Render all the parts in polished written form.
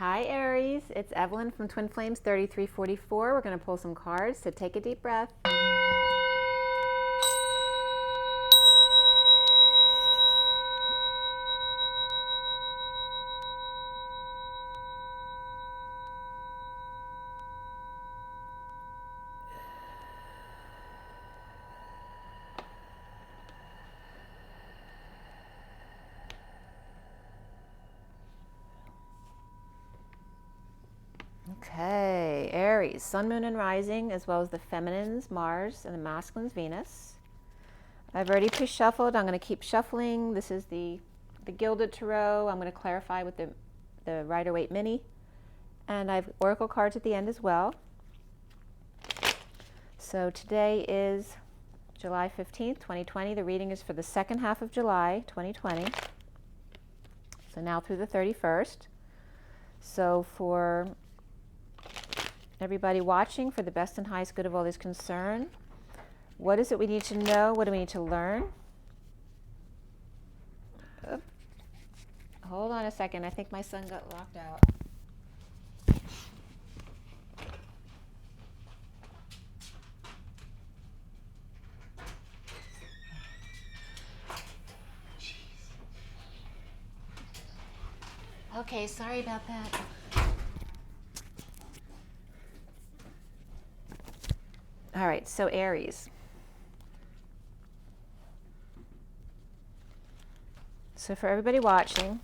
Hi Aries, it's Evelyn from Twin Flames 3344. We're going to pull some cards, so take a deep breath. Okay, Aries, Sun, Moon, and Rising, as well as the feminines, Mars, and the masculines, Venus. I've already pre-shuffled. I'm going to keep shuffling. This is the Gilded Tarot. I'm going to clarify with the Rider-Waite Mini. And I have oracle cards at the end as well. So today is July 15th, 2020. The reading is for the second half of July 2020. So now through the 31st. So for everybody watching, for the best and highest good of all is concerned, what is it we need to know? What do we need to learn? Oh, hold on a second. I think my son got locked out. Okay, sorry about that. All right, so Aries. So for everybody watching,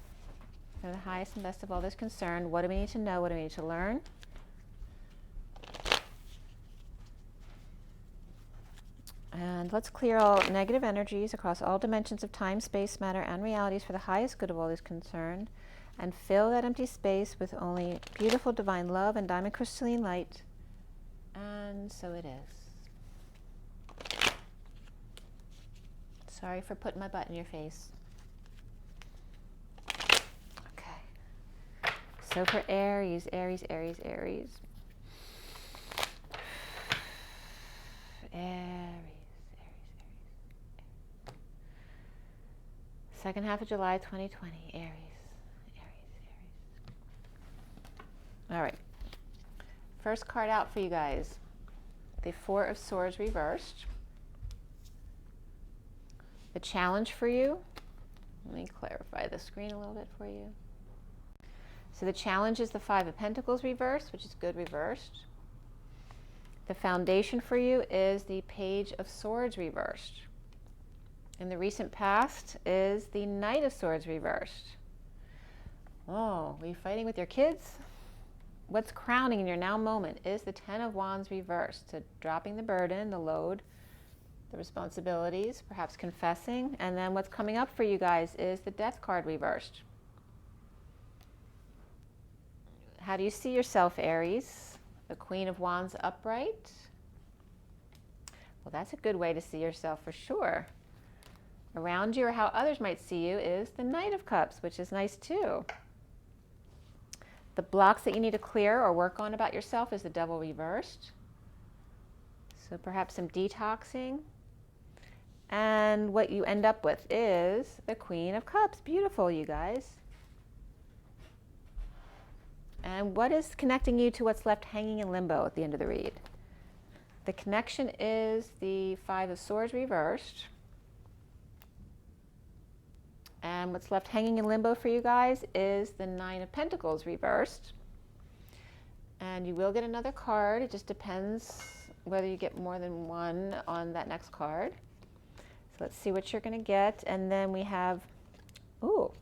for the highest and best of all that's concerned, what do we need to know? What do we need to learn? And let's clear all negative energies across all dimensions of time, space, matter, and realities for the highest good of all is concerned, and fill that empty space with only beautiful divine love and diamond crystalline light. And so it is. Sorry for putting my butt in your face. Okay. So for Aries, Aries, Aries, Aries. Second half of July 2020, Aries. All right. First card out for you guys. The Four of Swords reversed. The challenge for you. Let me clarify the screen a little bit for you. So the challenge is the Five of Pentacles reversed, which is good reversed. The foundation for you is the Page of Swords reversed. In the recent past is the Knight of Swords reversed. Oh, are you fighting with your kids? What's crowning in your now moment is the Ten of Wands reversed. So dropping the burden, the load, the responsibilities, perhaps confessing. And then what's coming up for you guys is the Death card reversed. How do you see yourself, Aries? The Queen of Wands upright? Well, that's a good way to see yourself for sure. Around you, or how others might see you, is the Knight of Cups, which is nice too. The blocks that you need to clear or work on about yourself is the Devil reversed. So perhaps some detoxing. And what you end up with is the Queen of Cups. Beautiful, you guys. And what is connecting you to what's left hanging in limbo at the end of the read? The connection is the Five of Swords reversed. And what's left hanging in limbo for you guys is the Nine of Pentacles reversed. And you will get another card. It just depends whether you get more than one on that next card. So let's see what you're going to get. And then we have, ooh,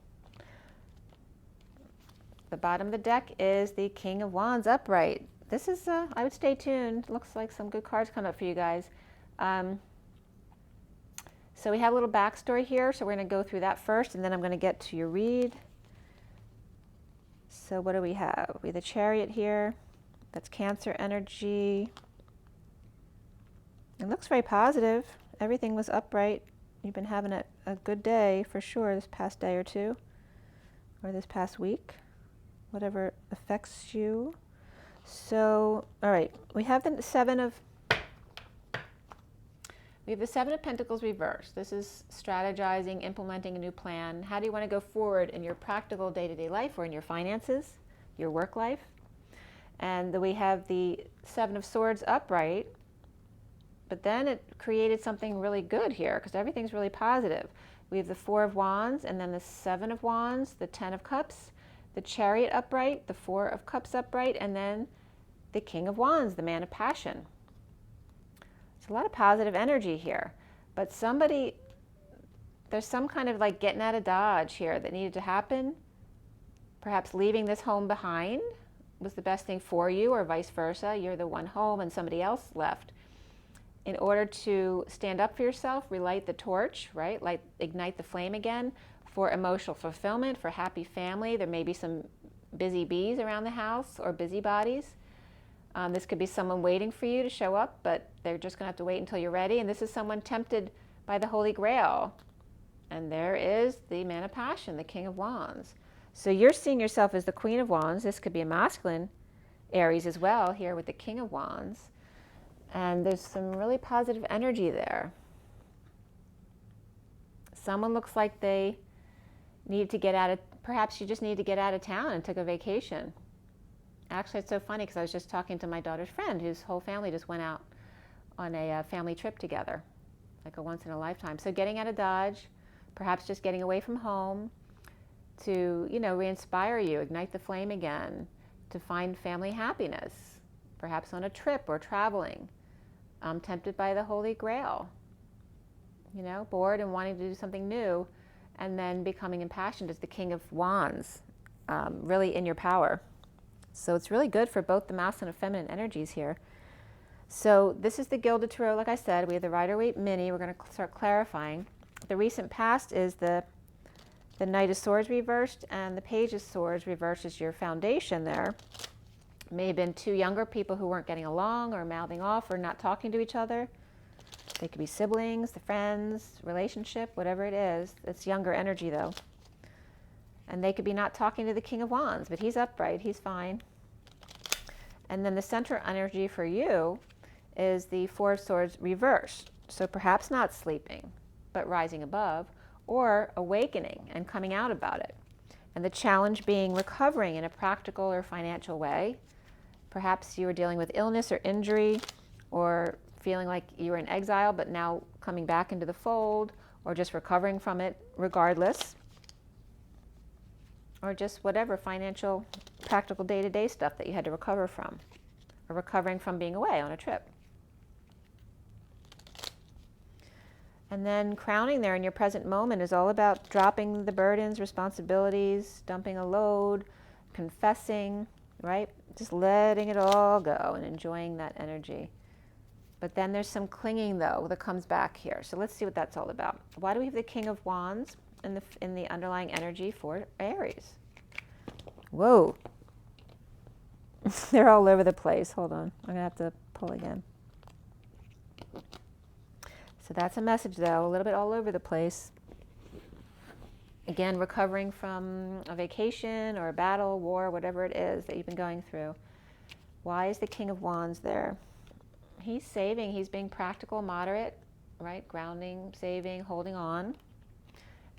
the bottom of the deck is the King of Wands upright. This is, I would stay tuned. Looks like some good cards come up for you guys. So we have a little backstory here, so we're going to go through that first, and then I'm going to get to your read. So what do we have? We have the Chariot here. That's Cancer energy. It looks very positive. Everything was upright. You've been having a good day for sure this past day or two, or this past week, whatever affects you. So, all right, we have the Seven of Pentacles reversed. This is strategizing, implementing a new plan. How do you want to go forward in your practical day-to-day life or in your finances? your work life. And then we have the Seven of Swords upright, but then it created something really good here because everything's really positive. We have the Four of Wands, and then the Seven of Wands, the Ten of Cups, the Chariot upright, the Four of Cups upright, and then the King of Wands, the Man of Passion. It's a lot of positive energy here, but there's some kind of like getting out of Dodge here that needed to happen. Perhaps leaving this home behind was the best thing for you, or vice versa. You're the one home and somebody else left. In order to stand up for yourself, relight the torch, right? Ignite the flame again for emotional fulfillment, for happy family. There may be some busy bees around the house or busybodies. This could be someone waiting for you to show up, but they're just going to have to wait until you're ready. And this is someone tempted by the Holy Grail. And there is the Man of Passion, the King of Wands. So you're seeing yourself as the Queen of Wands. This could be a masculine Aries as well, here with the King of Wands. And there's some really positive energy there. Someone looks like they need to get out of, perhaps you just need to get out of town and took a vacation. Actually, it's so funny because I was just talking to my daughter's friend whose whole family just went out on a family trip together, like a once in a lifetime. So getting out of Dodge, perhaps just getting away from home to, re-inspire you, ignite the flame again, to find family happiness, perhaps on a trip or traveling, tempted by the Holy Grail, bored and wanting to do something new, and then becoming impassioned as the King of Wands, really in your power. So it's really good for both the masculine and feminine energies here. So this is the Gilded Tarot, like I said. We have the Rider-Waite Mini. We're going to start clarifying. The recent past is the Knight of Swords reversed, and the Page of Swords reversed is your foundation there. May have been two younger people who weren't getting along or mouthing off or not talking to each other. They could be siblings, the friends, relationship, whatever it is. It's younger energy though. And they could be not talking to the King of Wands, but he's upright, he's fine. And then the center energy for you is the Four of Swords reversed. So perhaps not sleeping, but rising above, or awakening and coming out about it. And the challenge being recovering in a practical or financial way. Perhaps you were dealing with illness or injury, or feeling like you were in exile, but now coming back into the fold, or just recovering from it regardless. Or just whatever financial, practical day-to-day stuff that you had to recover from, or recovering from being away on a trip. And then crowning there in your present moment is all about dropping the burdens, responsibilities, dumping a load, confessing, right? Just letting it all go and enjoying that energy. But then there's some clinging though that comes back here. So let's see what that's all about. Why do we have the King of Wands in the underlying energy for Aries? Whoa. They're all over the place. Hold on. I'm going to have to pull again. So that's a message though, a little bit all over the place. Again, recovering from a vacation or a battle, war, whatever it is that you've been going through. Why is the King of Wands there? He's saving, he's being practical, moderate, right? Grounding, saving, holding on.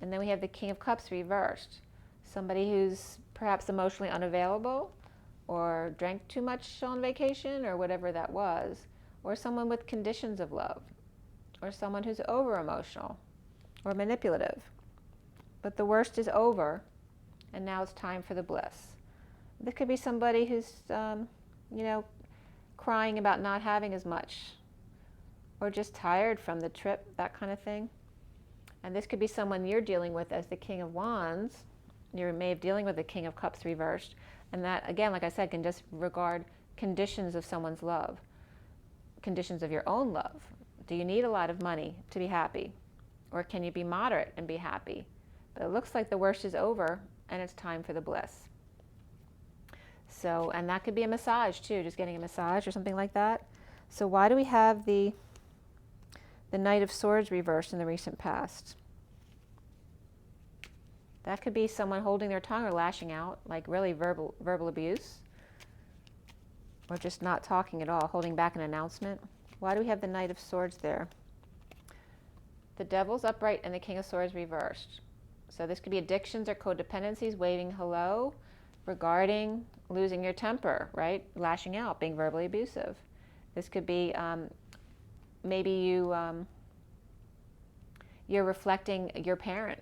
And then we have the King of Cups reversed. Somebody who's perhaps emotionally unavailable, or drank too much on vacation, or whatever that was. Or someone with conditions of love. Or someone who's over-emotional or manipulative. But the worst is over, and now it's time for the bliss. This could be somebody who's, crying about not having as much, or just tired from the trip, that kind of thing. And this could be someone you're dealing with as the King of Wands. You may be dealing with the King of Cups reversed. And that, again, like I said, can just regard conditions of someone's love, conditions of your own love. Do you need a lot of money to be happy? Or can you be moderate and be happy? But it looks like the worst is over and it's time for the bliss. So, and that could be a massage too, just getting a massage or something like that. So why do we have the Knight of Swords reversed in the recent past? That could be someone holding their tongue or lashing out, like really verbal abuse. Or just not talking at all, holding back an announcement. Why do we have the Knight of Swords there? The Devil's upright and the King of Swords reversed. So this could be addictions or codependencies, waving hello. regarding losing your temper, right? Lashing out, being verbally abusive. This could be maybe you're reflecting your parent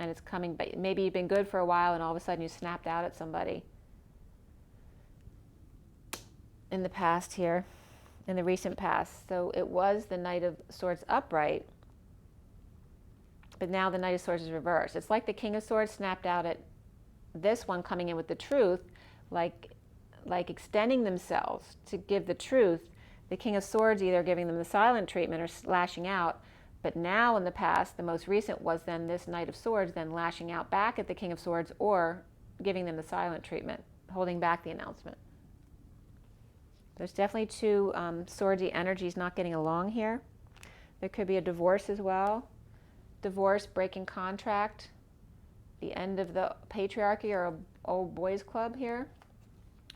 and it's coming, maybe you've been good for a while and all of a sudden you snapped out at somebody in the past here, in the recent past. So it was the Knight of Swords upright, but now the Knight of Swords is reversed. It's like the King of Swords snapped out at this one coming in with the truth, like extending themselves to give the truth. The King of Swords either giving them the silent treatment or lashing out. But now in the past, the most recent was then this Knight of Swords then lashing out back at the King of Swords or giving them the silent treatment, holding back the announcement. There's definitely two swordsy energies not getting along here. There could be a divorce as well. Divorce, breaking contract, the end of the patriarchy or a old boys club here.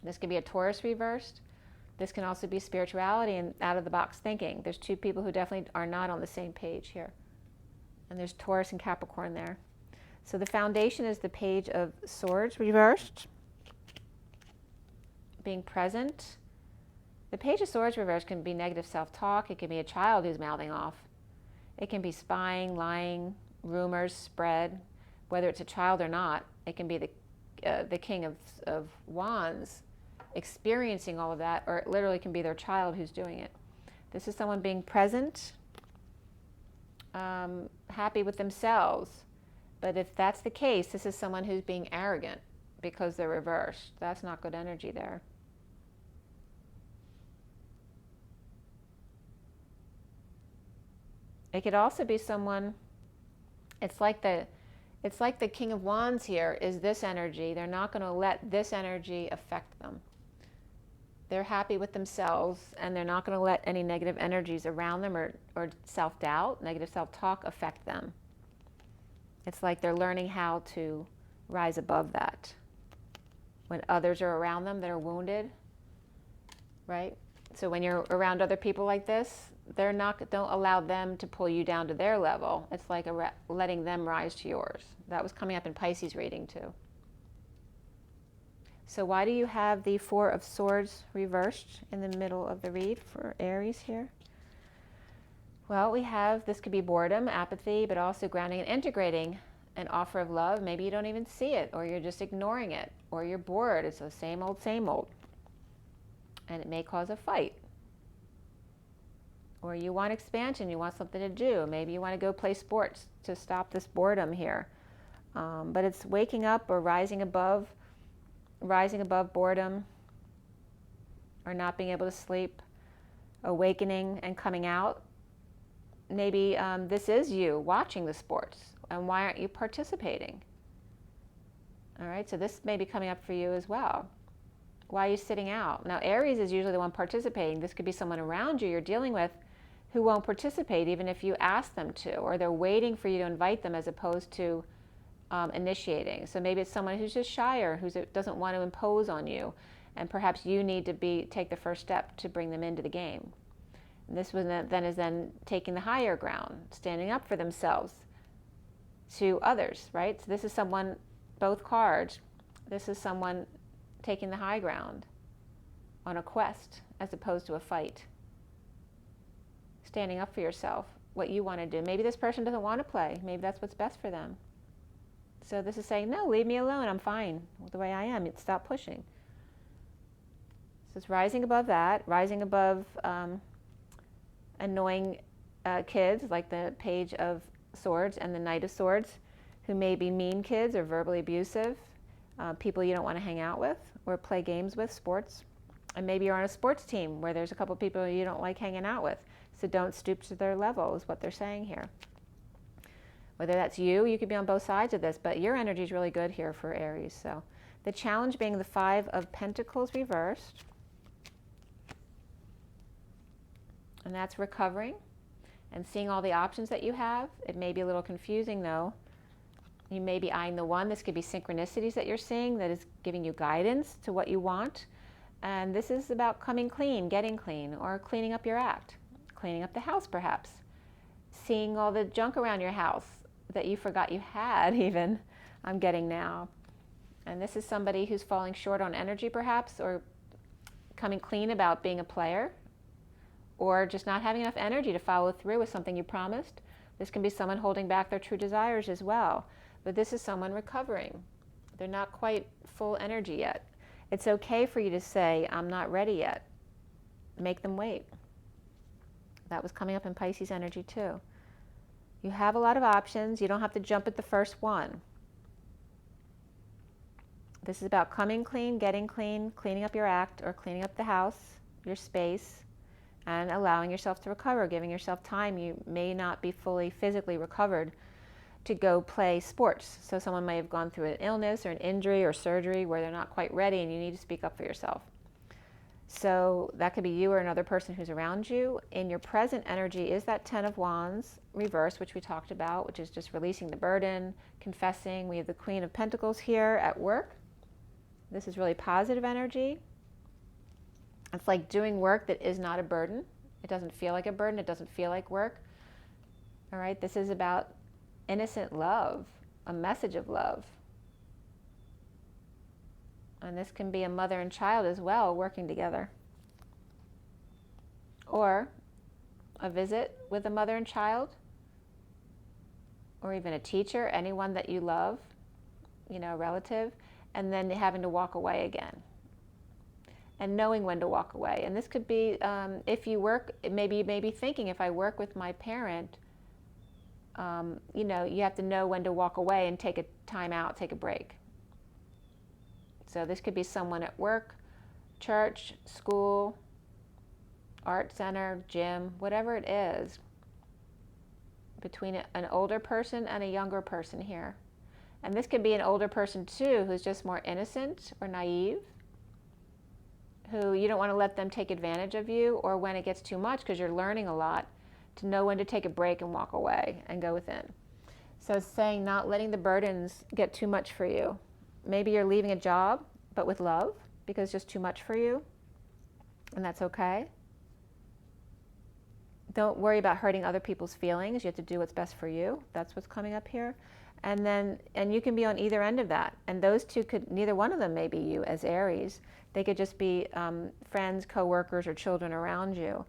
This could be a Taurus reversed. This can also be spirituality and out-of-the-box thinking. There's two people who definitely are not on the same page here. And there's Taurus and Capricorn there. So the foundation is the Page of Swords reversed. Being present. The Page of Swords reversed can be negative self-talk. It can be a child who's mouthing off. It can be spying, lying, rumors spread. Whether it's a child or not, it can be the King of Wands experiencing all of that, or it literally can be their child who's doing it. This is someone being present, happy with themselves. But if that's the case, this is someone who's being arrogant because they're reversed. That's not good energy there. It could also be someone, it's like the King of Wands here is this energy. They're not going to let this energy affect them. They're happy with themselves, and they're not going to let any negative energies around them or self-doubt, negative self-talk affect them. It's like they're learning how to rise above that. When others are around them that are wounded, right? So when you're around other people like this, don't allow them to pull you down to their level. It's like letting them rise to yours. That was coming up in Pisces reading too. So why do you have the Four of Swords reversed in the middle of the read for Aries here? Well, we have, this could be boredom, apathy, but also grounding and integrating an offer of love. Maybe you don't even see it, or you're just ignoring it, or you're bored. It's the same old, same old. And it may cause a fight. Or you want expansion, you want something to do. Maybe you want to go play sports to stop this boredom here. But it's waking up or rising above boredom, or not being able to sleep, awakening and coming out. Maybe this is you watching the sports, and why aren't you participating? All right, so this may be coming up for you as well. Why are you sitting out? Now, Aries is usually the one participating. This could be someone around you you're dealing with who won't participate even if you ask them to, or they're waiting for you to invite them as opposed to initiating. So maybe it's someone who's just shyer, who doesn't want to impose on you, and perhaps you need to take the first step to bring them into the game. And this is then taking the higher ground, standing up for themselves to others, right? So this is someone, both cards, this is someone taking the high ground on a quest as opposed to a fight. Standing up for yourself, what you want to do. Maybe this person doesn't want to play. Maybe that's what's best for them. So this is saying, no, leave me alone. I'm fine the way I am. Stop pushing. So it's rising above that, rising above annoying kids like the Page of Swords and the Knight of Swords, who may be mean kids or verbally abusive, people you don't want to hang out with or play games with, sports. And maybe you're on a sports team where there's a couple people you don't like hanging out with. So don't stoop to their level is what they're saying here. Whether that's you could be on both sides of this, but your energy is really good here for Aries. So the challenge being the Five of Pentacles reversed. And that's recovering and seeing all the options that you have. It may be a little confusing though. You may be eyeing the one. This could be synchronicities that you're seeing that is giving you guidance to what you want. And this is about coming clean, getting clean, or cleaning up your act. Cleaning up the house perhaps. Seeing all the junk around your house that you forgot you had even, I'm getting now. And this is somebody who's falling short on energy perhaps, or coming clean about being a player, or just not having enough energy to follow through with something you promised. This can be someone holding back their true desires as well. But this is someone recovering. They're not quite full energy yet. It's okay for you to say, I'm not ready yet. Make them wait. That was coming up in Pisces energy too. You have a lot of options. You don't have to jump at the first one. This is about coming clean, getting clean, cleaning up your act or cleaning up the house, your space, and allowing yourself to recover, giving yourself time. You may not be fully physically recovered to go play sports. So someone may have gone through an illness or an injury or surgery where they're not quite ready and you need to speak up for yourself. So that could be you or another person who's around you. In your present energy is that 10 of Wands reverse, which we talked about, which is just releasing the burden, confessing. We have the Queen of Pentacles here at work. This is really positive energy. It's like doing work that is not a burden. It doesn't feel like a burden. It doesn't feel like work. All right, this is about innocent love, a message of love. And this can be a mother and child as well, working together. Or a visit with a mother and child, or even a teacher, anyone that you love, you know, a relative, and then having to walk away again. And knowing when to walk away. And this could be, if you work, maybe you may be thinking, if I work with my parent, you know, you have to know when to walk away and take a time out, take a break. So this could be someone at work, church, school, art center, gym, whatever it is, between an older person and a younger person here. And this could be an older person too, who's just more innocent or naive, who you don't want to let them take advantage of you, or when it gets too much because you're learning a lot, to know when to take a break and walk away and go within. So it's saying not letting the burdens get too much for you. Maybe you're leaving a job, but with love, because it's just too much for you, and that's okay. Don't worry about hurting other people's feelings. You have to do what's best for you. That's what's coming up here. And you can be on either end of that. And those two could, neither one of them may be you as Aries. They could just be friends, co-workers, or children around you.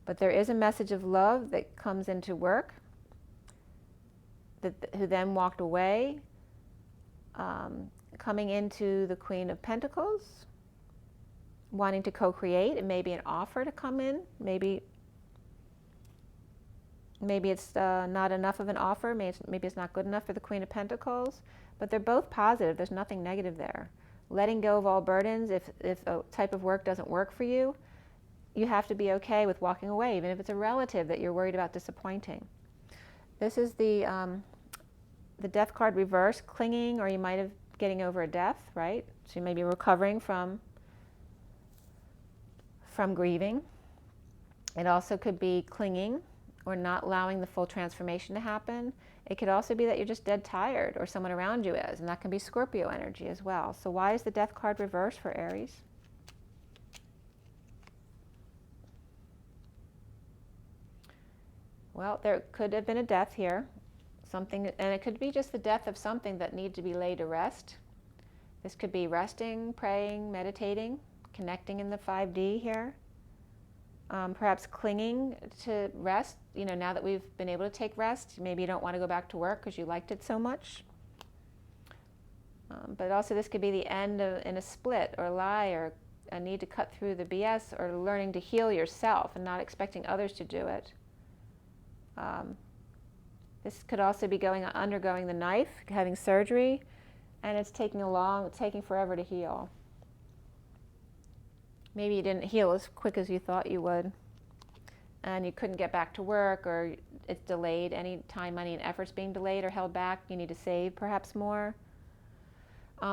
But there is a message of love that comes into work, who then walked away, coming into the Queen of Pentacles, wanting to co-create. It may be an offer to come in. Maybe it's not enough of an offer. Maybe it's not good enough for the Queen of Pentacles. But they're both positive. There's nothing negative there. Letting go of all burdens. If a type of work doesn't work for you, you have to be okay with walking away, even if it's a relative that you're worried about disappointing. This is the Death card reverse, clinging, or you might have getting over a death, right? So you may be recovering from grieving. It also could be clinging or not allowing the full transformation to happen. It could also be that you're just dead tired, or someone around you is, and that can be Scorpio energy as well. So why is the Death card reverse for Aries? Well, there could have been a death here. Something, and it could be just the death of something that needs to be laid to rest. This could be resting, praying, meditating, connecting in the 5D here. Perhaps clinging to rest. You know, now that we've been able to take rest, maybe you don't want to go back to work because you liked it so much. But also this could be the end in a split or lie, or a need to cut through the BS, or learning to heal yourself and not expecting others to do it. This could also be undergoing the knife, having surgery, and it's taking forever to heal. Maybe you didn't heal as quick as you thought you would, and you couldn't get back to work, or it's delayed. Any time, money, and efforts being delayed or held back. You need to save perhaps more.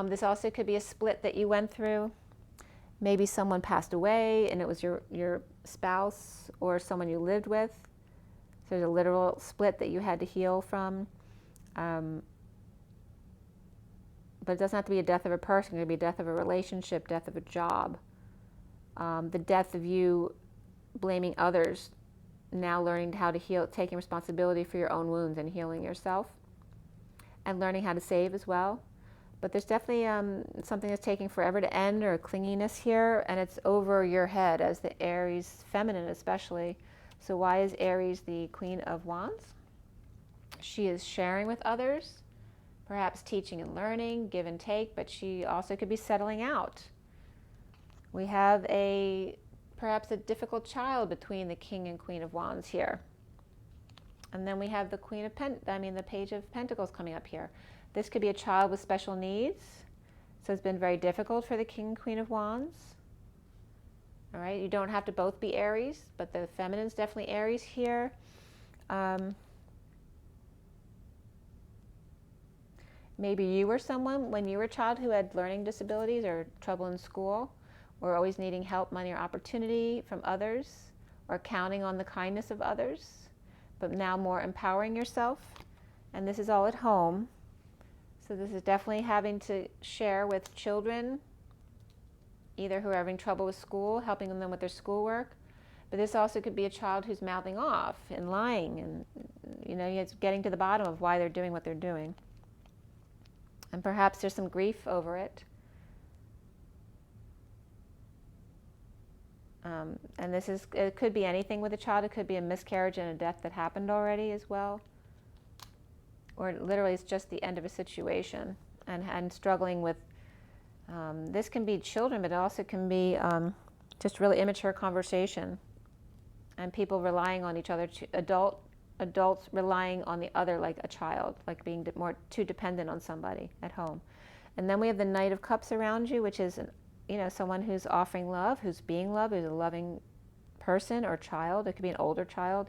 This also could be a split that you went through. Maybe someone passed away and it was your spouse or someone you lived with. So there's a literal split that you had to heal from. But it doesn't have to be a death of a person. It could be a death of a relationship, death of a job. The death of you blaming others, now learning how to heal, taking responsibility for your own wounds and healing yourself, and learning how to save as well. But there's definitely something that's taking forever to end, or clinginess here, and it's over your head as the Aries feminine especially. So why is Aries the Queen of Wands? She is sharing with others, perhaps teaching and learning, give and take, but she also could be settling out. We have perhaps a difficult child between the King and Queen of Wands here. And then we have the the Page of Pentacles coming up here. This could be a child with special needs. So it's been very difficult for the King and Queen of Wands. All right, you don't have to both be Aries, but the feminine's definitely Aries here. Maybe you were someone when you were a child who had learning disabilities or trouble in school, or always needing help, money, or opportunity from others, or counting on the kindness of others, but now more empowering yourself. And this is all at home. So this is definitely having to share with children, either who are having trouble with school, helping them with their schoolwork, but this also could be a child who's mouthing off and lying, and it's getting to the bottom of why they're doing what they're doing. And perhaps there's some grief over it. And it could be anything with a child. It could be a miscarriage and a death that happened already as well. Or literally it's just the end of a situation and struggling with, this can be children, but it also can be just really immature conversation and people relying on each other, adults relying on the other like a child, like being too dependent on somebody at home. And then we have the Knight of Cups around you, which is someone who's offering love, who's being loved, who's a loving person or child. It could be an older child.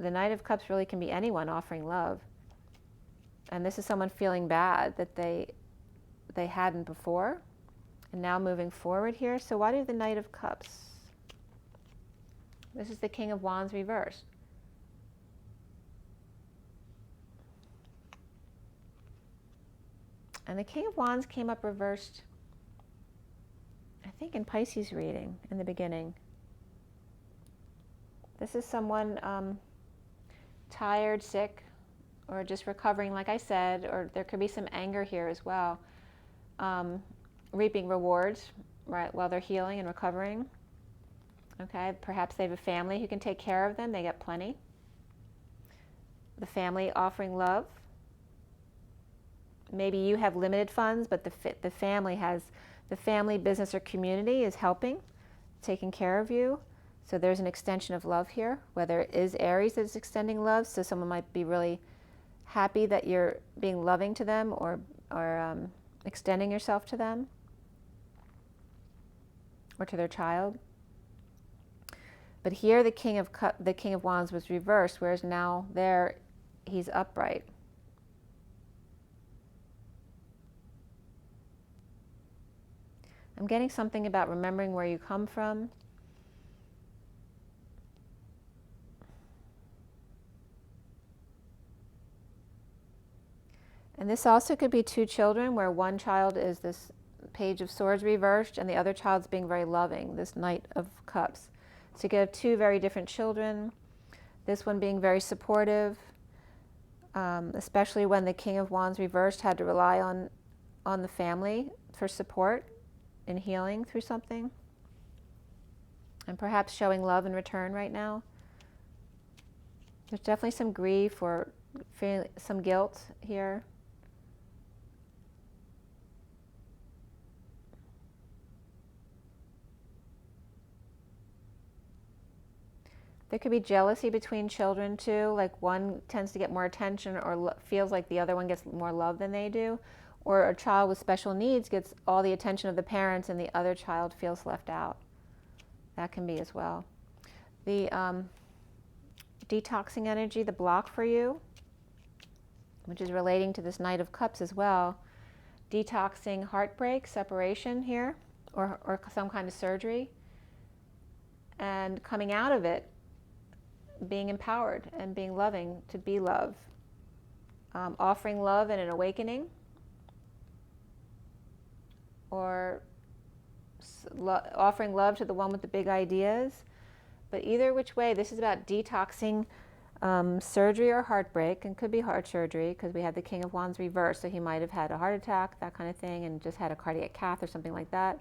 The Knight of Cups really can be anyone offering love. And this is someone feeling bad that they hadn't before, and now moving forward here. So why do the Knight of Cups? This is the King of Wands reversed. And the King of Wands came up reversed, I think, in Pisces reading in the beginning. This is someone tired, sick, or just recovering, like I said, or there could be some anger here as well. Reaping rewards, right, while they're healing and recovering. Okay, perhaps they have a family who can take care of them. They get plenty. The family offering love. Maybe you have limited funds, but the family, business, or community is helping, taking care of you. So there's an extension of love here, whether it is Aries that's extending love. So someone might be really happy that you're being loving to them, or extending yourself to them, or to their child. But here the King of Wands was reversed, whereas now there he's upright. I'm getting something about remembering where you come from. And this also could be two children, where one child is this Page of Swords reversed and the other child's being very loving, this Knight of Cups. So you get two very different children, this one being very supportive, especially when the King of Wands reversed had to rely on the family for support in healing through something, and perhaps showing love in return right now. There's definitely some grief or some guilt here. There could be jealousy between children too, like one tends to get more attention or feels like the other one gets more love than they do. Or a child with special needs gets all the attention of the parents and the other child feels left out. That can be as well. The detoxing energy, the block for you, which is relating to this Knight of Cups as well. Detoxing heartbreak, separation here, or some kind of surgery. And coming out of it, being empowered and being loving, to be love. Offering love and an awakening. Or offering love to the one with the big ideas. But either which way, this is about detoxing Surgery or heartbreak, and could be heart surgery because we have the King of Wands reversed, so he might have had a heart attack, that kind of thing, and just had a cardiac cath or something like that.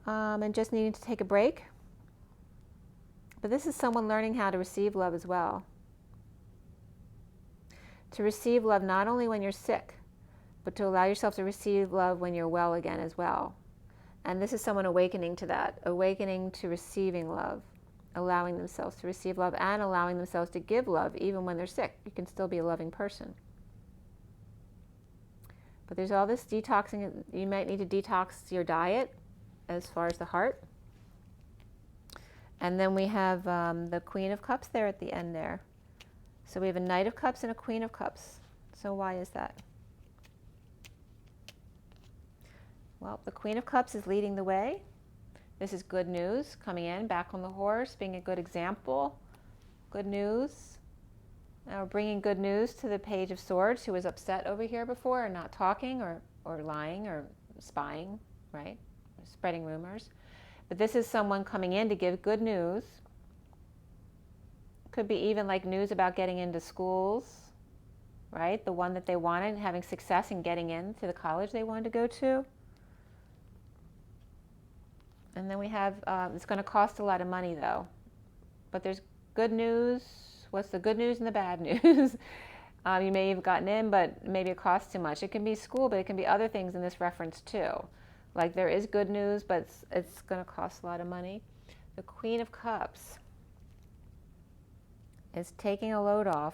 And just needing to take a break. But this is someone learning how to receive love as well. To receive love not only when you're sick, but to allow yourself to receive love when you're well again as well. And this is someone awakening to that, awakening to receiving love, allowing themselves to receive love and allowing themselves to give love even when they're sick. You can still be a loving person. But there's all this detoxing. You might need to detox your diet as far as the heart. And then we have the Queen of Cups there at the end there. So we have a Knight of Cups and a Queen of Cups. So why is that? Well, the Queen of Cups is leading the way. This is good news, coming in, back on the horse, being a good example. Good news. Now we're bringing good news to the Page of Swords, who was upset over here before and not talking or lying or spying, right? Spreading rumors. But this is someone coming in to give good news. Could be even like news about getting into schools, right? The one that they wanted, having success in getting into the college they wanted to go to. And then we have, it's going to cost a lot of money though. But there's good news. What's the good news and the bad news? You may have gotten in, but maybe it costs too much. It can be school, but it can be other things in this reference too. Like there is good news, but it's going to cost a lot of money. The Queen of Cups is taking a load off,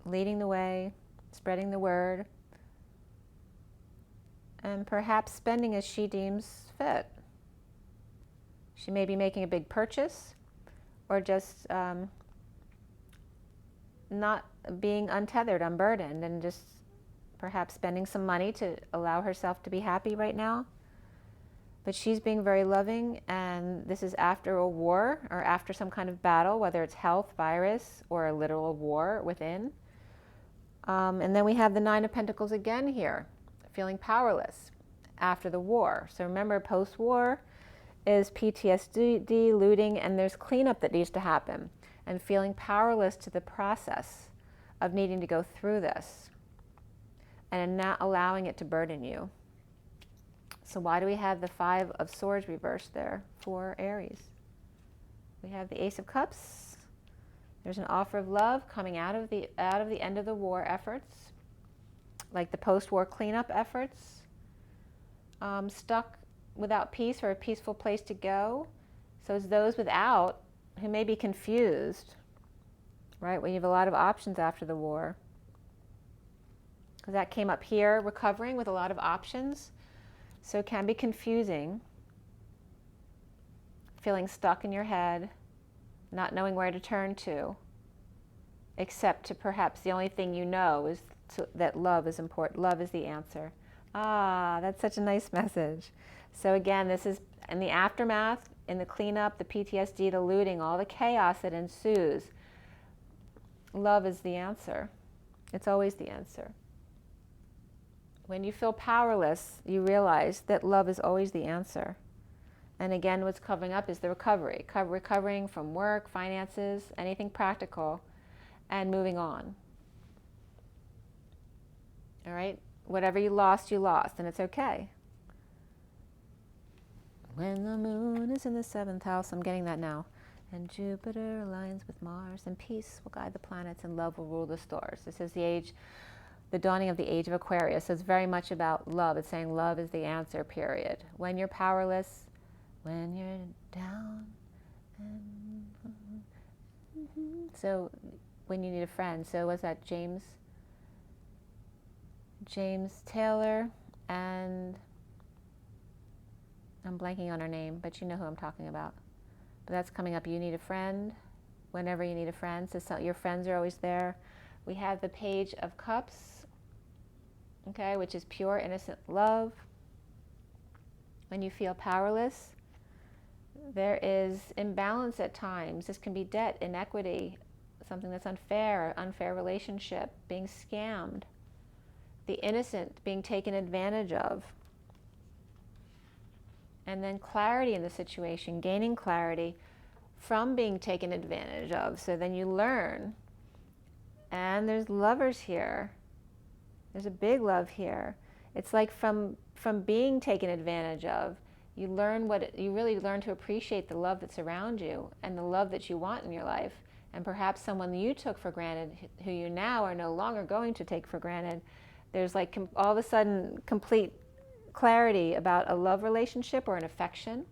leading the way, spreading the word, and perhaps spending as she deems fit. She may be making a big purchase or just not being untethered, unburdened, and just perhaps spending some money to allow herself to be happy right now. But she's being very loving, and this is after a war or after some kind of battle, whether it's health, virus, or a literal war within. And then we have the Nine of Pentacles again here, feeling powerless after the war. So remember, post-war is PTSD, looting, and there's cleanup that needs to happen, and feeling powerless to the process of needing to go through this and not allowing it to burden you. So why do we have the Five of Swords reversed there for Aries? We have the Ace of Cups. There's an offer of love coming out of the end of the war efforts, like the post-war cleanup efforts. Stuck without peace or a peaceful place to go. So it's those without who may be confused, right? When you have a lot of options after the war. Because that came up here, recovering with a lot of options. So it can be confusing, feeling stuck in your head, not knowing where to turn to, except to perhaps the only thing you know is that love is important. Love is the answer. Ah, that's such a nice message. So again, this is in the aftermath, in the cleanup, the PTSD, the looting, all the chaos that ensues. Love is the answer. It's always the answer. When you feel powerless, you realize that love is always the answer. And again, what's coming up is the recovery. Recovering from work, finances, anything practical, and moving on. All right? Whatever you lost, and it's okay. When the moon is in the 7th house, I'm getting that now, and Jupiter aligns with Mars, and peace will guide the planets, and love will rule the stars. This is the dawning of the age of Aquarius. So it's very much about love. It's saying love is the answer, period. When you're powerless, when you're down, so when you need a friend. So was that James Taylor, and I'm blanking on her name, but you know who I'm talking about. But that's coming up. You need a friend whenever you need a friend. So your friends are always there. We have the Page of Cups, okay, which is pure, innocent love. When you feel powerless, there is imbalance at times. This can be debt, inequity, something that's unfair, unfair relationship, being scammed, the innocent being taken advantage of. And then clarity in the situation, gaining clarity from being taken advantage of. So then you learn. And there's lovers here. There's a big love here. It's like from being taken advantage of, you really learn to appreciate the love that's around you and the love that you want in your life. And perhaps someone you took for granted, who you now are no longer going to take for granted. There's like all of a sudden complete clarity about a love relationship or an affection.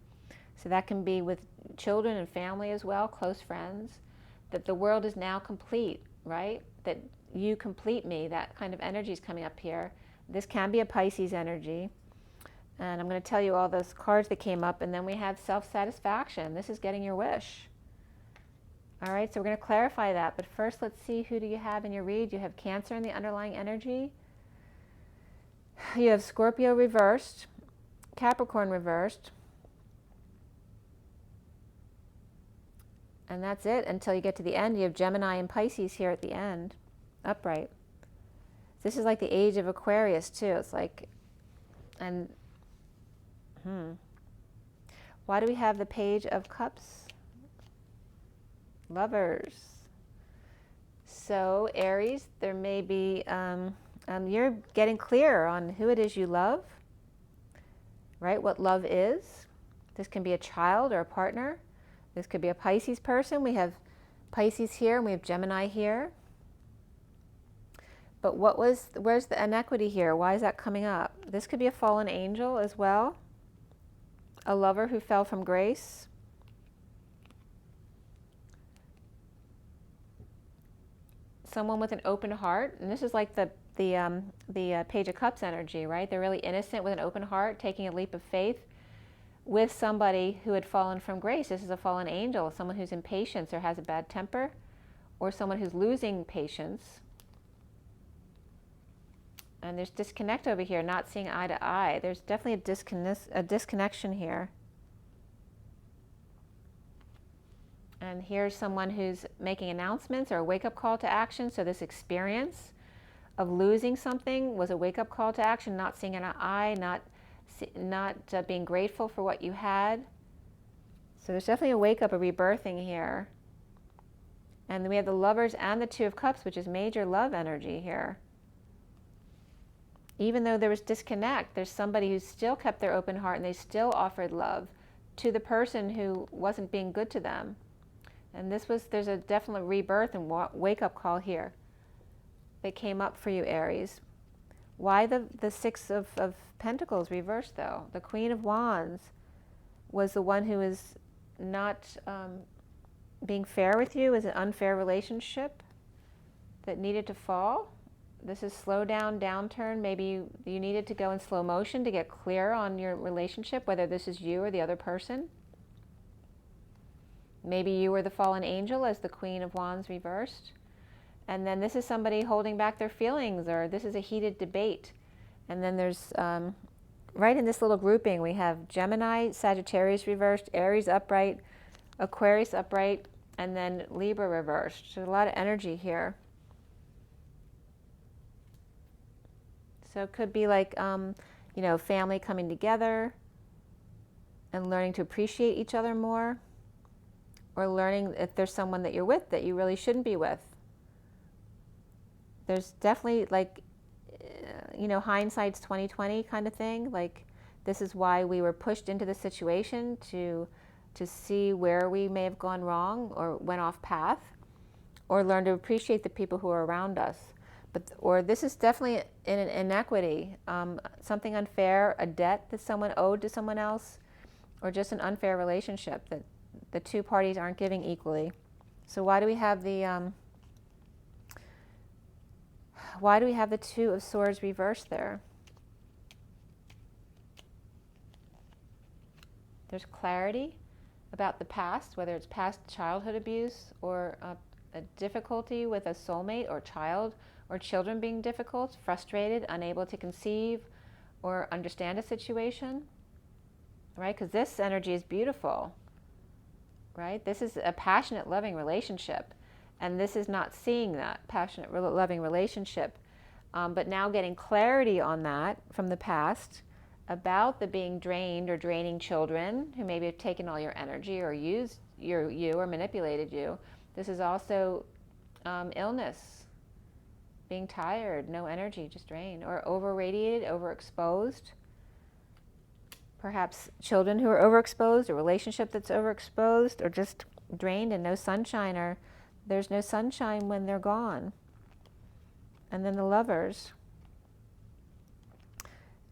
So that can be with children and family as well, close friends. That the world is now complete, right? That you complete me, that kind of energy is coming up here. This can be a Pisces energy. And I'm going to tell you all those cards that came up. And then we have self-satisfaction. This is getting your wish. All right, so we're going to clarify that. But first, let's see, who do you have in your read? You have Cancer in the underlying energy. You have Scorpio reversed, Capricorn reversed. And that's it until you get to the end. You have Gemini and Pisces here at the end, upright. This is like the age of Aquarius too. It's like, why do we have the Page of Cups? Lovers. So Aries, there may be, you're getting clear on who it is you love, right? What love is. This can be a child or a partner. This could be a Pisces person. We have Pisces here and we have Gemini here. But where's the inequity here? Why is that coming up? This could be a fallen angel as well. A lover who fell from grace. Someone with an open heart. And this is like the Page of Cups energy, right? They're really innocent with an open heart, taking a leap of faith with somebody who had fallen from grace. This is a fallen angel, someone who's impatient or has a bad temper, or someone who's losing patience. And there's disconnect over here, not seeing eye to eye. There's definitely a disconnection here. And here's someone who's making announcements or a wake-up call to action. So this experience of losing something was a wake-up call to action, not seeing an eye, not being grateful for what you had. So there's definitely a wake-up, a rebirthing here. And then we have the Lovers and the Two of Cups, which is major love energy here. Even though there was disconnect, there's somebody who still kept their open heart and they still offered love to the person who wasn't being good to them. And there's a definite rebirth and wake-up call here that came up for you, Aries. Why the Six of Pentacles reversed, though? The Queen of Wands was the one who is not being fair with you. It was an unfair relationship that needed to fall. This is slow down, downturn. Maybe you needed to go in slow motion to get clear on your relationship, whether this is you or the other person. Maybe you were the fallen angel as the Queen of Wands reversed. And then this is somebody holding back their feelings, or this is a heated debate. And then there's, right in this little grouping, we have Gemini, Sagittarius reversed, Aries upright, Aquarius upright, and then Libra reversed. So a lot of energy here. So it could be like, family coming together and learning to appreciate each other more, or learning if there's someone that you're with that you really shouldn't be with. There's definitely hindsight's 20/20 kind of thing. Like, this is why we were pushed into the situation to see where we may have gone wrong or went off path, or learn to appreciate the people who are around us. Or this is definitely an inequity, something unfair, a debt that someone owed to someone else, or just an unfair relationship that the two parties aren't giving equally. So why do we have the Two of Swords reversed there? There's clarity about the past, whether it's past childhood abuse or a difficulty with a soulmate or child, or children being difficult, frustrated, unable to conceive or understand a situation, right? Because this energy is beautiful, right? This is a passionate, loving relationship. And this is not seeing that passionate, loving relationship, but now getting clarity on that from the past, about the being drained or draining children who maybe have taken all your energy or used you or manipulated you. This is also illness, being tired, no energy, just drained, or over-radiated, overexposed. Perhaps children who are overexposed, a relationship that's overexposed, or just drained and no sunshine, or there's no sunshine when they're gone. And then the Lovers.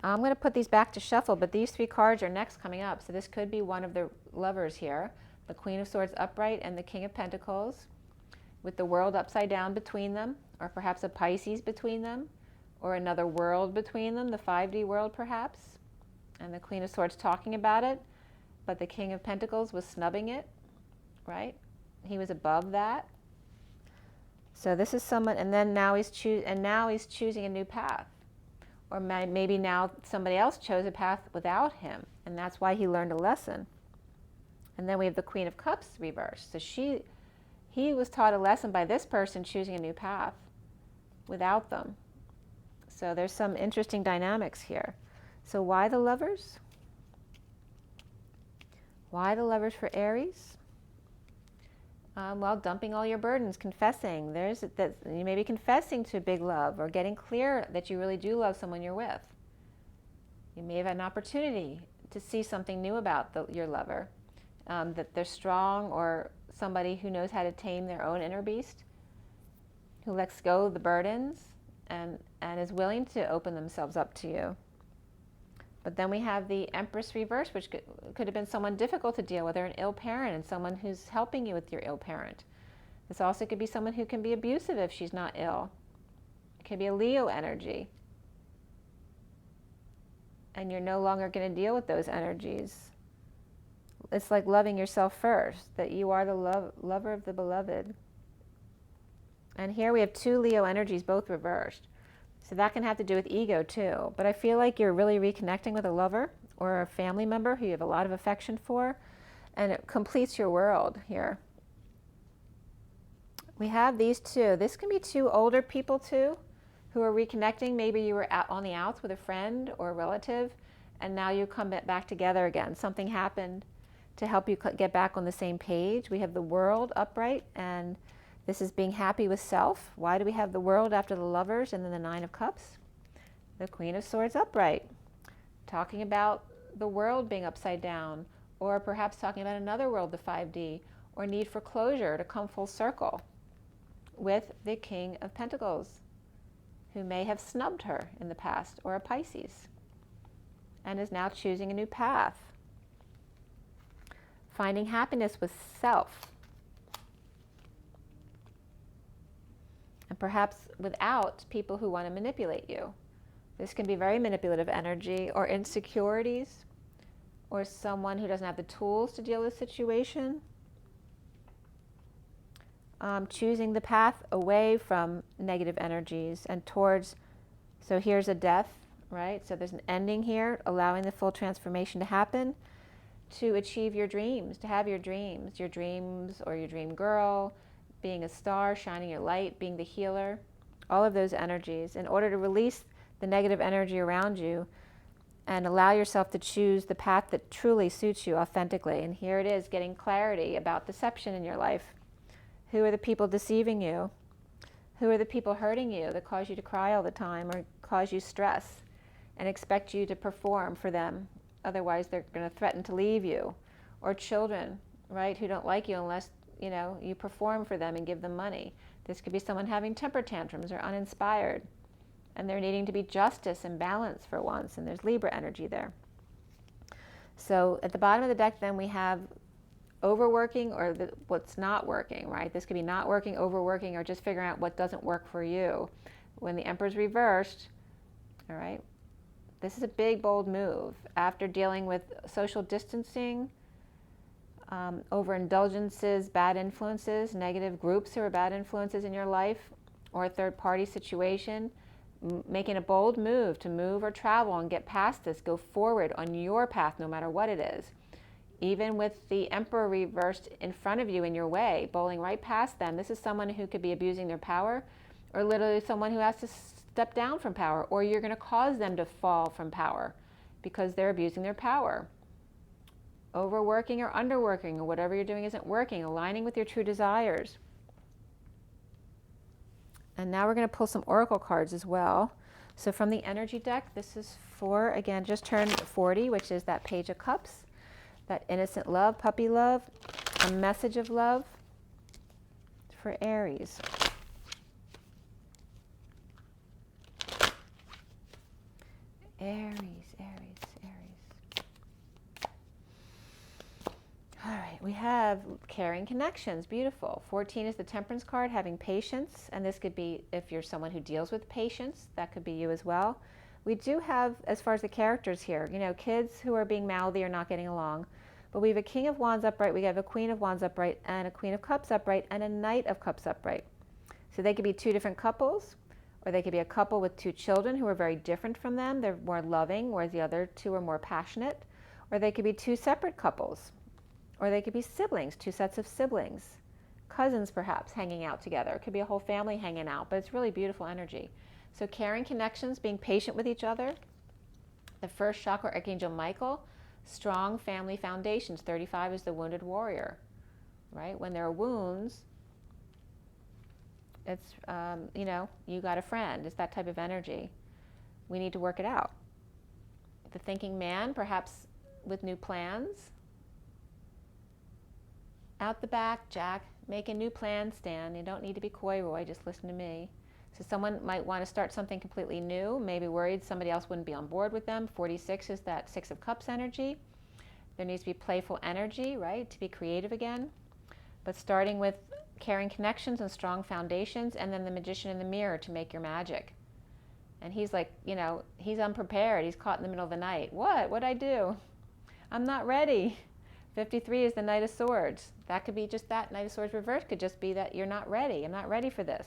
I'm going to put these back to shuffle, but these 3 cards are next coming up. So this could be one of the Lovers here. The Queen of Swords upright and the King of Pentacles, with the World upside down between them, or perhaps a Pisces between them, or another world between them, the 5D world perhaps. And the Queen of Swords talking about it, but the King of Pentacles was snubbing it, right? He was above that. So this is someone, and then now he's choosing a new path. Or maybe now somebody else chose a path without him, and that's why he learned a lesson. And then we have the Queen of Cups reversed. So he was taught a lesson by this person choosing a new path without them. So there's some interesting dynamics here. So why the Lovers? Why the Lovers for Aries? Well, dumping all your burdens, confessing. You may be confessing to big love or getting clear that you really do love someone you're with. You may have had an opportunity to see something new about your lover, that they're strong, or somebody who knows how to tame their own inner beast, who lets go of the burdens and is willing to open themselves up to you. But then we have the Empress reverse, which could have been someone difficult to deal with, or an ill parent, and someone who's helping you with your ill parent. This also could be someone who can be abusive if she's not ill. It could be a Leo energy. And you're no longer going to deal with those energies. It's like loving yourself first, that you are the lover of the beloved. And here we have 2 Leo energies, both reversed. So that can have to do with ego too. But I feel like you're really reconnecting with a lover or a family member who you have a lot of affection for, and it completes your world here. We have these 2. This can be 2 older people too, who are reconnecting. Maybe you were out on the outs with a friend or a relative, and now you come back together again. Something happened to help you get back on the same page. We have the World upright, and this is being happy with self. Why do we have the World after the Lovers and then the 9 of Cups? The Queen of Swords upright, talking about the world being upside down, or perhaps talking about another world, the 5D, or need for closure to come full circle with the King of Pentacles, who may have snubbed her in the past, or a Pisces, and is now choosing a new path. Finding happiness with self. And perhaps without people who want to manipulate you. This can be very manipulative energy, or insecurities, or someone who doesn't have the tools to deal with the situation. Choosing the path away from negative energies and towards, so here's a death, right? So there's an ending here, allowing the full transformation to happen, to achieve your dreams, to have your dreams or your dream girl, being a star, shining your light, being the healer, all of those energies, in order to release the negative energy around you and allow yourself to choose the path that truly suits you authentically. And here it is, getting clarity about deception in your life. Who are the people deceiving you? Who are the people hurting you that cause you to cry all the time or cause you stress and expect you to perform for them? Otherwise, they're going to threaten to leave you. Or children, right, who don't like you unless you perform for them and give them money. This could be someone having temper tantrums or uninspired, and they're needing to be justice and balance for once, and there's Libra energy there. So at the bottom of the deck, then we have overworking or what's not working, right? This could be not working, overworking, or just figuring out what doesn't work for you. When the Emperor's reversed, all right, this is a big, bold move. After dealing with social distancing, overindulgences, bad influences, negative groups who are bad influences in your life, or a third-party situation, making a bold move to move or travel and get past this, go forward on your path no matter what it is. Even with the Emperor reversed in front of you in your way, bowling right past them, this is someone who could be abusing their power, or literally someone who has to step down from power, or you're going to cause them to fall from power because they're abusing their power. Overworking or underworking or whatever you're doing isn't working. Aligning with your true desires. And now we're going to pull some oracle cards as well. So from the energy deck, this is for, again, just turned 40, which is that Page of Cups, that innocent love, puppy love, a message of love for Aries. Aries, Aries, Aries. All right, we have caring connections, beautiful. 14 is the Temperance card, having patience, and this could be if you're someone who deals with patience, that could be you as well. We do have, as far as the characters here, you know, kids who are being mouthy or not getting along, but we have a King of Wands upright, we have a Queen of Wands upright, and a Queen of Cups upright, and a Knight of Cups upright. So they could be two different couples, or they could be a couple with two children who are very different from them. They're more loving, whereas the other two are more passionate. Or they could be two separate couples. Or they could be siblings, two sets of siblings. Cousins, perhaps, hanging out together. It could be a whole family hanging out, but it's really beautiful energy. So caring connections, being patient with each other. The first chakra, Archangel Michael. Strong family foundations. 35 is the wounded warrior, right? When there are wounds, it's, you know, you got a friend. It's that type of energy. We need to work it out. The thinking man, perhaps with new plans. Out the back, Jack. Make a new plan, Stan. You don't need to be coy, Roy. Just listen to me. So someone might want to start something completely new, maybe worried somebody else wouldn't be on board with them. 46 is that Six of Cups energy. There needs to be playful energy, right, to be creative again. But starting with caring connections and strong foundations, and then the Magician in the mirror to make your magic. And he's like, you know, he's unprepared. He's caught in the middle of the night. What'd I do? I'm not ready. 53 is the Knight of Swords. That could be just that. Knight of Swords reverse could just be that you're not ready. I'm not ready for this.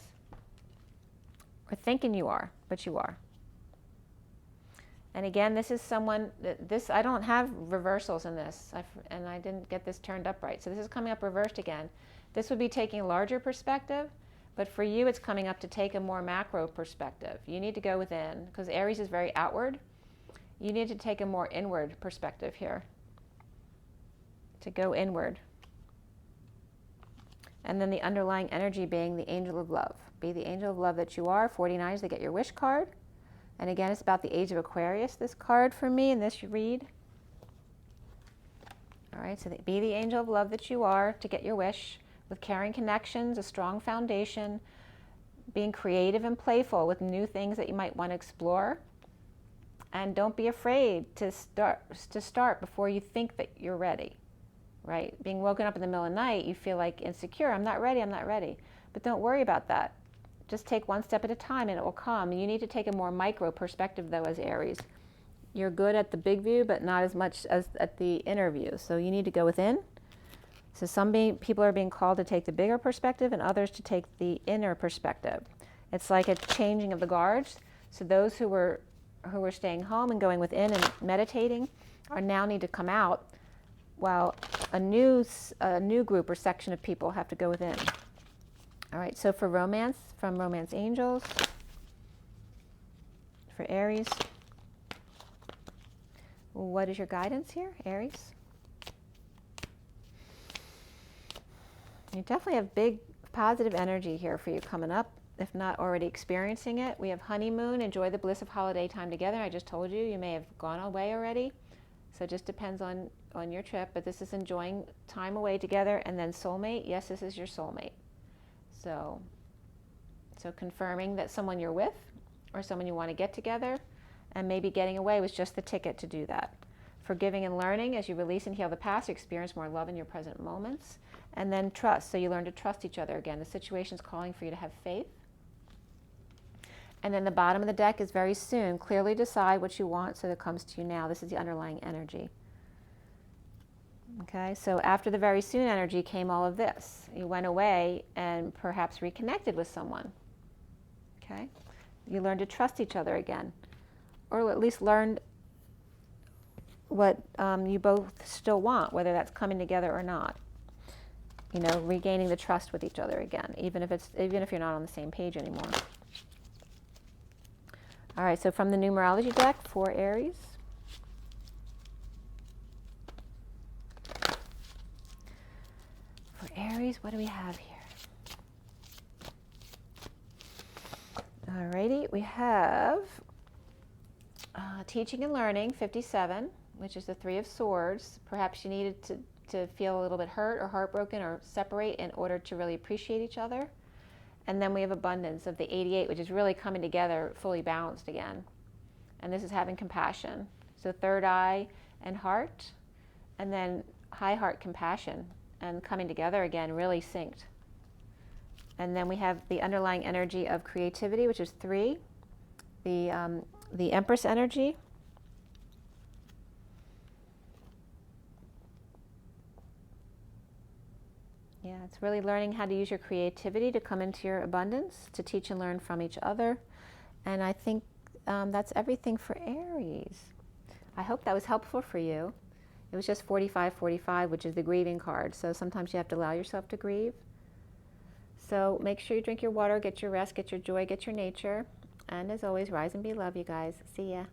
Or thinking you are, but you are. And again, this is someone, I don't have reversals in this, and I didn't get this turned up right. So this is coming up reversed again. This would be taking a larger perspective, but for you it's coming up to take a more macro perspective. You need to go within, because Aries is very outward. You need to take a more inward perspective here, to go inward. And then the underlying energy being the angel of love. Be the angel of love that you are. 49 is to get your wish card. And again, it's about the age of Aquarius, this card for me, and this you read. All right, so be the angel of love that you are to get your wish, with caring connections, a strong foundation, being creative and playful with new things that you might want to explore. And don't be afraid to start before you think that you're ready, right? Being woken up in the middle of the night, you feel like insecure. I'm not ready, I'm not ready. But don't worry about that. Just take one step at a time and it will come. You need to take a more micro perspective though as Aries. You're good at the big view, but not as much as at the inner view. So you need to go within. So some people are being called to take the bigger perspective and others to take the inner perspective. It's like a changing of the guards. So those who were staying home and going within and meditating are now need to come out, while a new group or section of people have to go within. All right, so for romance, from Romance Angels, for Aries, what is your guidance here, Aries? You definitely have big positive energy here for you coming up, if not already experiencing it. We have honeymoon, enjoy the bliss of holiday time together. I just told you, you may have gone away already. So it just depends on your trip, but this is enjoying time away together. And then soulmate, yes, this is your soulmate. So confirming that someone you're with or someone you want to get together, and maybe getting away was just the ticket to do that. Forgiving and learning, as you release and heal the past, you experience more love in your present moments. And then trust, so you learn to trust each other again. The situation's calling for you to have faith. And then the bottom of the deck is very soon. Clearly decide what you want so that it comes to you now. This is the underlying energy. Okay, so after the very soon energy came all of this. You went away and perhaps reconnected with someone. Okay, you learned to trust each other again, or at least learned what you both still want, whether that's coming together or not. You know, regaining the trust with each other again, even if you're not on the same page anymore. All right, so from the numerology deck for Aries, Aries, what do we have here? Alrighty, we have teaching and learning, 57, which is the Three of Swords. Perhaps you needed to feel a little bit hurt or heartbroken or separate in order to really appreciate each other. And then we have abundance of the 88, which is really coming together fully balanced again. And this is having compassion. So third eye and heart, and then high heart compassion and coming together again, really synced. And then we have the underlying energy of creativity, which is 3, the Empress energy. Yeah, it's really learning how to use your creativity to come into your abundance, to teach and learn from each other. And I think that's everything for Aries. I hope that was helpful for you. It was just 45, which is the grieving card. So sometimes you have to allow yourself to grieve. So make sure you drink your water, get your rest, get your joy, get your nature. And as always, rise and be love, you guys. See ya.